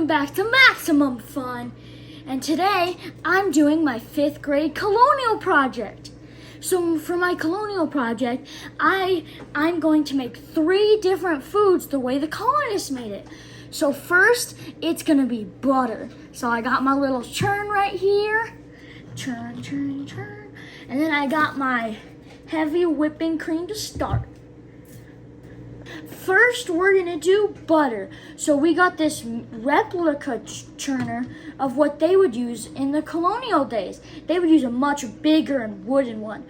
welcome back to Maximum Fun. And today I'm doing my 5th grade Colonial project. So for my Colonial project, I'm going to make 3 different foods the way the colonists made it. So first, it's gonna be butter. So I got my little churn right here. Churn, churn, churn. And then I got my heavy whipping cream to start. First, we're gonna do butter. So we got this replica churner of what they would use in the colonial days. They would use a much bigger and wooden one.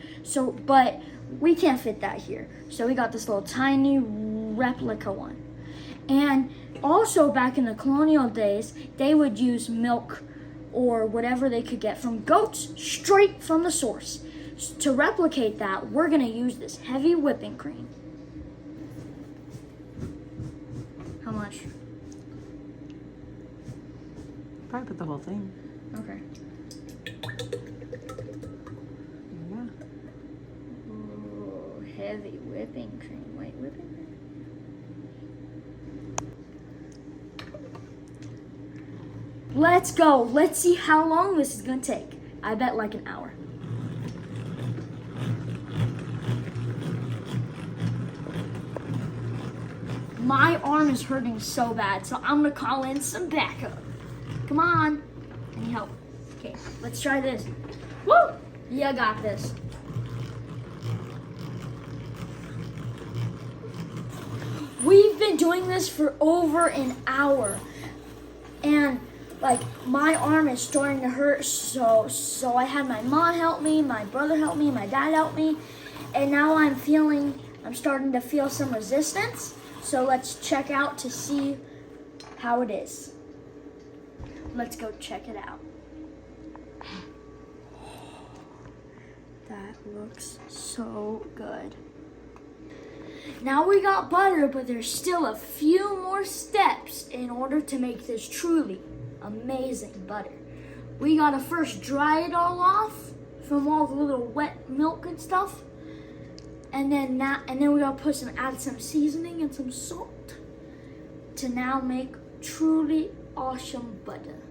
But we can't fit that here. So we got this little tiny replica one. And also back in the colonial days, they would use milk or whatever they could get from goats straight from the source. To replicate that, we're gonna use this heavy whipping cream. How much? Probably put the whole thing. Okay. Yeah. Ooh, heavy whipping cream. Wait, whipping cream? Let's go. Let's see how long this is gonna take. I bet like an hour. My arm is hurting so bad, so I'm gonna call in some backup. Come on. Any help? Okay, let's try this. Woo! Yeah, I got this. We've been doing this for over an hour. And like my arm is starting to hurt, so I had my mom help me, my brother help me, my dad help me, and now I'm starting to feel some resistance. So let's check out to see how it is. Let's go check it out. That looks so good. Now we got butter, but there's still a few more steps in order to make this truly amazing butter. We gotta first dry it all off from all the little wet milk and stuff. And then we gotta add some seasoning and some salt to now make truly awesome butter.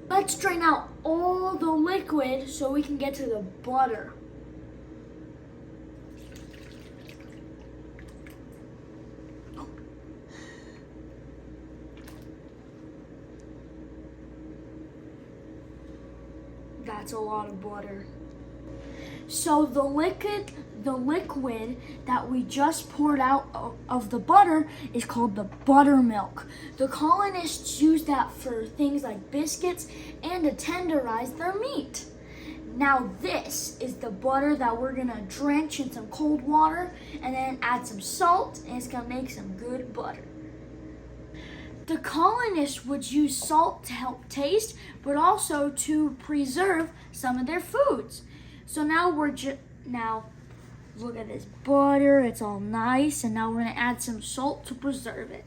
Let's drain out all the liquid so we can get to the butter. That's a lot of butter. So the liquid that we just poured out of the butter is called the buttermilk. The colonists used that for things like biscuits and to tenderize their meat. Now this is the butter that we're gonna drench in some cold water and then add some salt, and it's gonna make some good butter. The colonists would use salt to help taste, but also to preserve some of their foods. So now now look at this butter, it's all nice, and now we're gonna add some salt to preserve it.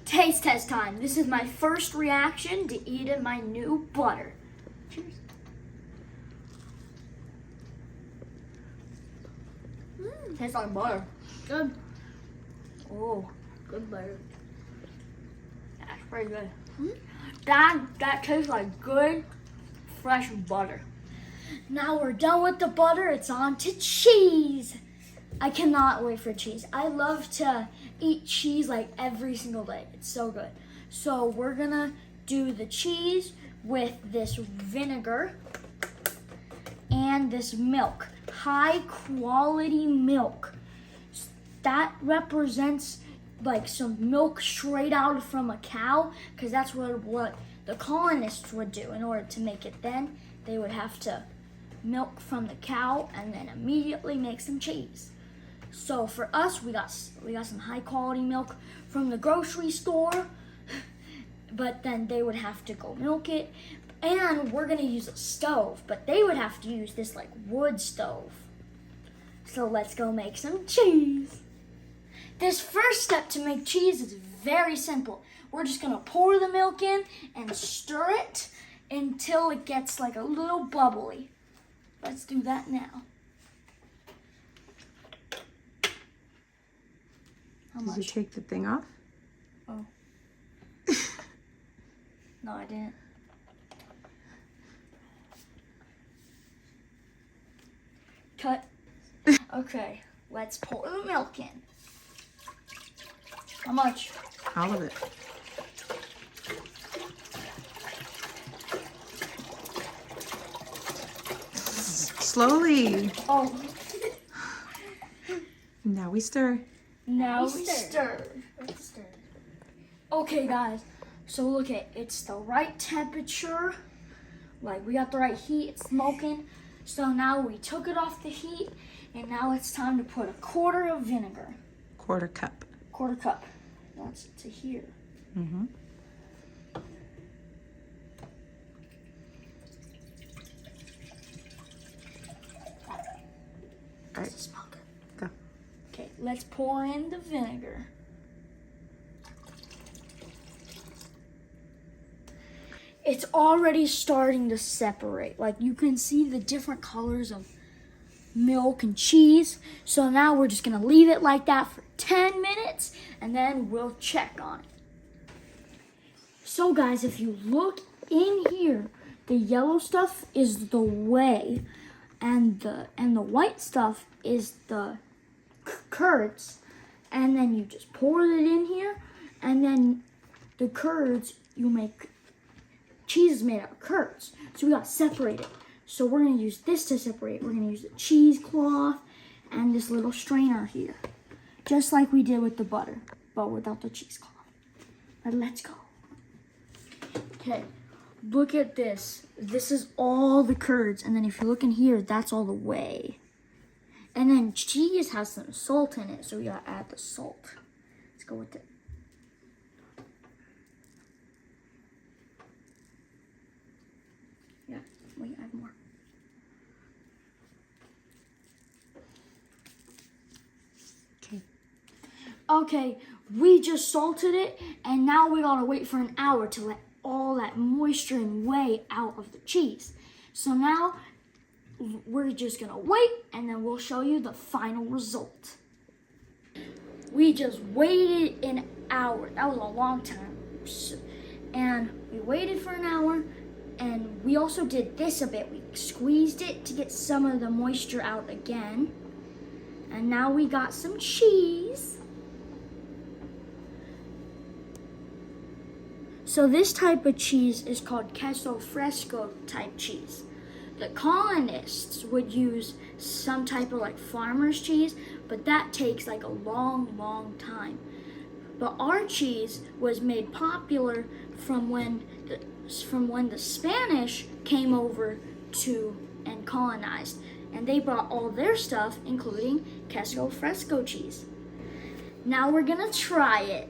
Taste test time. This is my first reaction to eating my new butter. Cheers. Tastes like butter. Good. Oh, good butter. That's pretty good. That tastes like good, fresh butter. Now we're done with the butter. It's on to cheese. I cannot wait for cheese. I love to eat cheese like every single day. It's so good. So we're gonna do the cheese with this vinegar and this milk. High quality milk. That represents like some milk straight out from a cow, because that's what the colonists would do in order to make it. Then they would have to milk from the cow and then immediately make some cheese. So for us, we got some high quality milk from the grocery store, but then they would have to go milk it. And we're gonna use a stove, but they would have to use this like wood stove. So let's go make some cheese. This first step to make cheese is very simple. We're just gonna pour the milk in and stir it until it gets like a little bubbly. Let's do that now. How Did you much? take the thing off? Oh. No, I didn't. Cut. Okay, let's pour the milk in. How much? All of it. Slowly. Oh, Now we stir. now we stir. Let's stir. Okay, guys, so look at it's the right temperature. Like, we got the right heat, it's smoking. So now we took it off the heat, and now it's time to put a quarter of vinegar. Quarter cup. Quarter cup. That's to here. Mm-hmm. All right, Smoke. go. Okay, let's pour in the vinegar. It's already starting to separate. Like, you can see the different colors of milk and cheese. So now we're just gonna leave it like that for 10 minutes and then we'll check on it. So guys, if you look in here, the yellow stuff is the whey and the white stuff is the curds, and then you just pour it in here, and then the curds, you make cheese is made out of curds, so we got separated. So we're gonna use this to separate. We're gonna use the cheesecloth and this little strainer here, just like we did with the butter, but without the cheesecloth. But let's go. Okay, look at this. This is all the curds, and then if you look in here, that's all the whey. And then cheese has some salt in it, so we gotta add the salt. Let's go with it. Yeah, wait, add more. Okay. Okay, we just salted it, and now we gotta wait for an hour to let all that moisture and whey out of the cheese. So now we're just gonna wait, and then we'll show you the final result. We just waited an hour. That was a long time. And we waited for an hour, and we also did this a bit. We squeezed it to get some of the moisture out again. And now we got some cheese. So this type of cheese is called queso fresco type cheese. The colonists would use some type of like farmer's cheese, but that takes like a long time. But our cheese was made popular from when the Spanish came over to and colonized, and they brought all their stuff, including queso fresco cheese. Now we're gonna try it.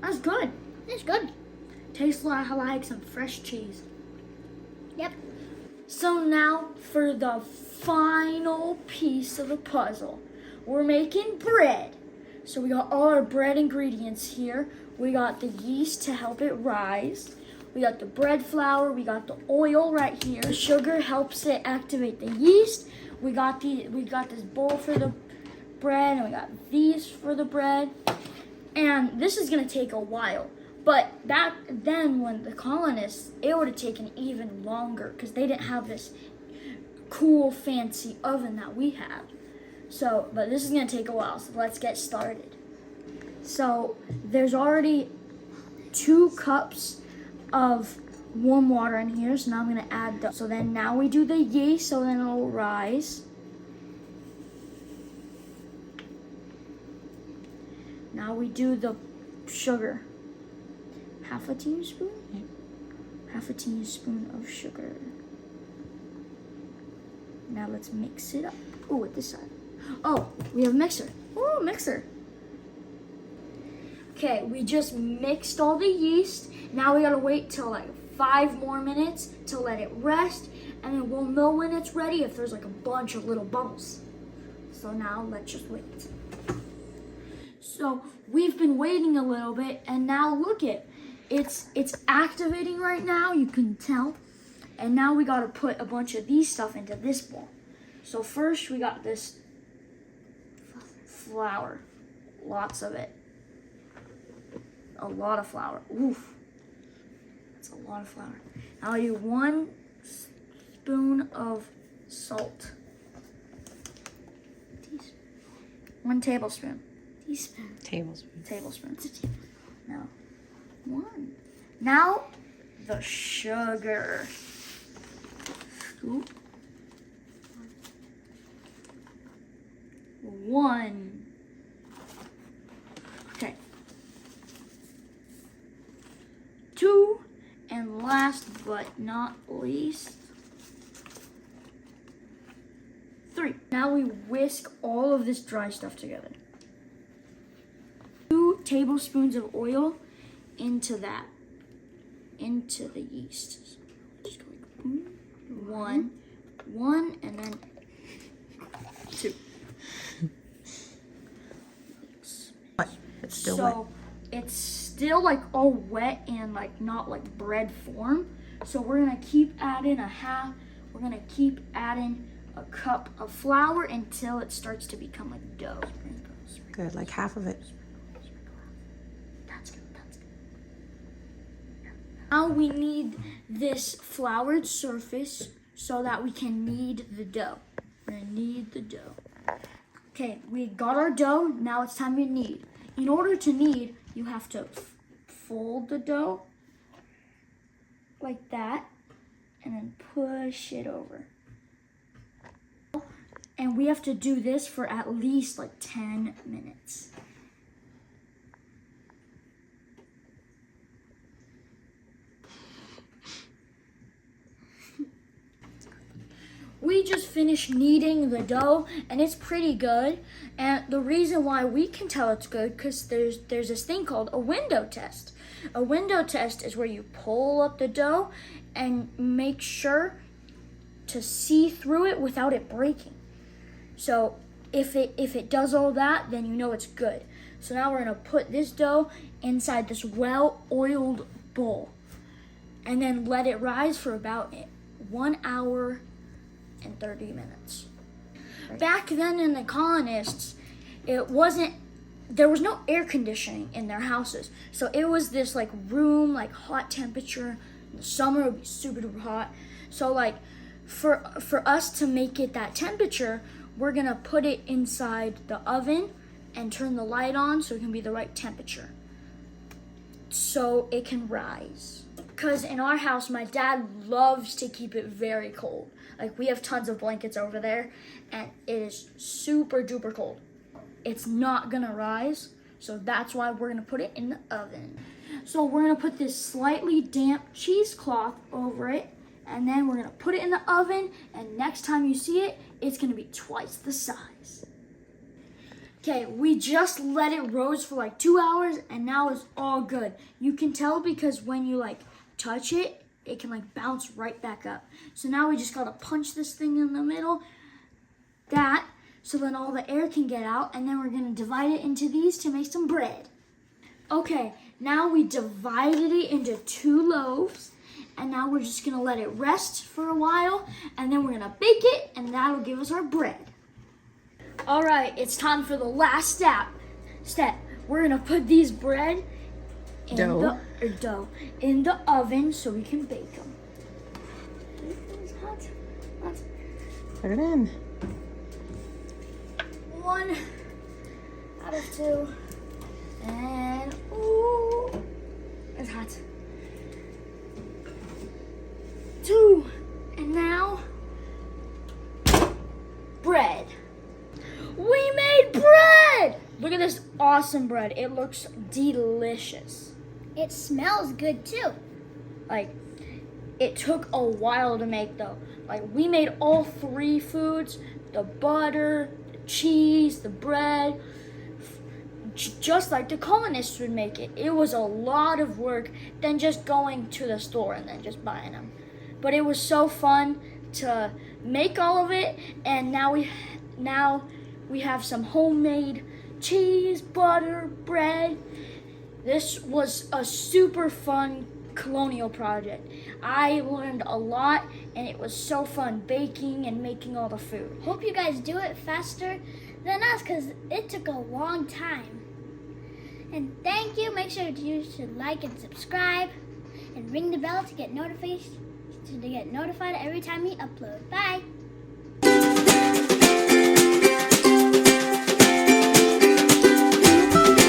That's good. It's good. Tastes like some fresh cheese. Yep. So now for the final piece of the puzzle. We're making bread. So we got all our bread ingredients here. We got the yeast to help it rise. We got the bread flour. We got the oil right here. The sugar helps it activate the yeast. We got this bowl for the bread, and we got these for the bread. And this is gonna take a while. But back then, when the colonists, it would have taken even longer because they didn't have this cool, fancy oven that we have. So, but this is gonna take a while, so let's get started. So, there's already 2 cups of warm water in here, so now I'm gonna add the, so then now we do the yeast, so then it'll rise. Now we do the sugar. Half a teaspoon? Yeah. Half a teaspoon of sugar. Now let's mix it up. Oh, with this side. Oh, we have a mixer. Oh, mixer. Okay, we just mixed all the yeast. Now we gotta wait till like 5 more minutes to let it rest, and then we'll know when it's ready if there's like a bunch of little bubbles. So now let's just wait. So we've been waiting a little bit, and now look it's activating right now, you can tell. And now we gotta put a bunch of these stuff into this bowl. So first we got this flour, lots of it. A lot of flour, oof. That's a lot of flour. Now I do 1 spoon of salt. 1 tablespoon. Teaspoon. Tablespoon. No. 1. Now the sugar. Scoop. 1. Okay. 2, and last but not least, 3. Now we whisk all of this dry stuff together. 2 tablespoons of oil into the yeast. So just go like boom, 1, and then 2. It's still wet. So it's still like all wet and like not like bread form. So we're gonna keep adding a cup of flour until it starts to become like dough. Good, like half of it. That's good. Now we need this floured surface so that we can knead the dough. We're gonna knead the dough. Okay, we got our dough, now it's time to knead. In order to knead, you have to fold the dough like that and then push it over. And we have to do this for at least like 10 minutes. We just finished kneading the dough and it's pretty good. And the reason why we can tell it's good because there's this thing called a window test. A window test is where you pull up the dough and make sure to see through it without it breaking. So if it does all that, then you know it's good. So now we're gonna put this dough inside this well-oiled bowl and then let it rise for about 1 hour and 30 minutes. Back then in the colonists, there was no air conditioning in their houses. So it was this like room, like hot temperature. In the summer it would be super duper hot. So like for us to make it that temperature, we're gonna put it inside the oven and turn the light on so it can be the right temperature. So it can rise. Because in our house, my dad loves to keep it very cold. Like we have tons of blankets over there and it is super duper cold. It's not gonna rise, so that's why we're gonna put it in the oven. So we're gonna put this slightly damp cheesecloth over it and then we're gonna put it in the oven and next time you see it, it's gonna be twice the size. Okay, we just let it roast for like 2 hours and now it's all good. You can tell because when you like touch it, it can like bounce right back up. So now we just gotta punch this thing in the middle, so then all the air can get out, and then we're gonna divide it into these to make some bread. Okay, now we divided it into 2 loaves, and now we're just gonna let it rest for a while, and then we're gonna bake it, and that'll give us our bread. All right, it's time for the last step. We're gonna put these bread in the oven so we can bake them. It's hot. Put it in. 1 out of 2, and ooh, it's hot. 2, and now bread. We made bread! Look at this awesome bread. It looks delicious. It smells good too. Like, it took a while to make though. Like, we made all 3 foods, the butter, the cheese, the bread, just like the colonists would make it. It was a lot of work than just going to the store and then just buying them. But it was so fun to make all of it, and now we have some homemade cheese, butter, bread. This was a super fun Colonial project. I learned a lot, and it was so fun baking and making all the food. Hope you guys do it faster than us because it took a long time. And thank you. Make sure you should like and subscribe and ring the bell to get notified every time we upload. Bye.